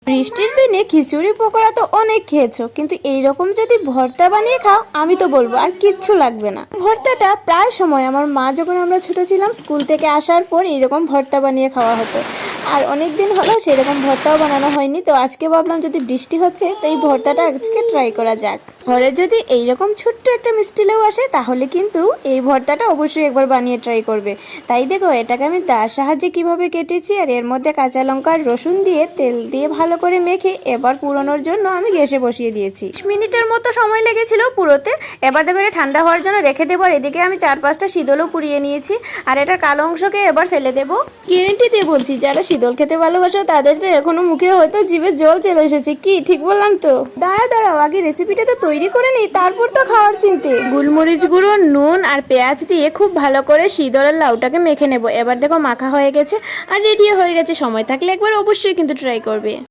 বৃষ্টির দিনে খিচুড়ি পকোড়া তো অনেক খেয়েছো, কিন্তু এইরকম যদি ভর্তা বানিয়ে খাও আমি তো বলবো আর কিচ্ছু লাগবে না। ভর্তাটা প্রায় সময় আমার মা যখন আমরা ছোট ছিলাম স্কুল থেকে আসার পর এইরকম ভর্তা বানিয়ে খাওয়া হতো। আর অনেক দিন হলো সেরকম ভর্তাও বানানো হয়নি, তো আজকে ভাবলাম যদি বৃষ্টি হচ্ছে তো এই ভর্তাটা আজকে ট্রাই করা যাক। ঘরে যদি এইরকম ছোট্ট একটা মিষ্টি লেবু আসে তাহলে কিন্তু এই ভর্তাটা অবশ্যই একবার বানিয়ে ট্রাই করবে। তাই দেখো এটাকে আমি দার সাহায্যে কিভাবে কেটেছি, আর এর মধ্যে কাঁচা লঙ্কা আর রসুন দিয়ে তেল দিয়ে ভালো করে মেখে এবার পুরোনোর জন্য আমি গ্যাসে বসিয়ে দিয়েছি। 20 মিনিটের মতো সময় লেগেছিল পুরোতে। এবার দেখো এটা ঠান্ডা হওয়ার জন্য রেখে দেবো। আর এদিকে আমি 4-5টা শীতলও পুড়িয়ে নিয়েছি, আর এটার কালো অংশকে এবার ফেলে দেবো। গ্যারেন্টি দিয়ে বলছি যারা শীতল খেতে ভালোবাসো তাদের তো এখনো মুখে হয়তো জিভে জল চলে এসেছে। কি ঠিক বললাম তো? দাঁড়াও আগে রেসিপিটা তো তৈরি করে নিই, তারপর তো খাওয়ার চিন্তে। গোলমরিচ গুঁড়ো, নুন আর পেঁয়াজ দিয়ে খুব ভালো করে শীতলের লাউটাকে মেখে নেবো। এবার দেখো মাখা হয়ে গেছে আর রেডি হয়ে গেছে। সময় থাকলে একবার অবশ্যই কিন্তু ট্রাই করবে।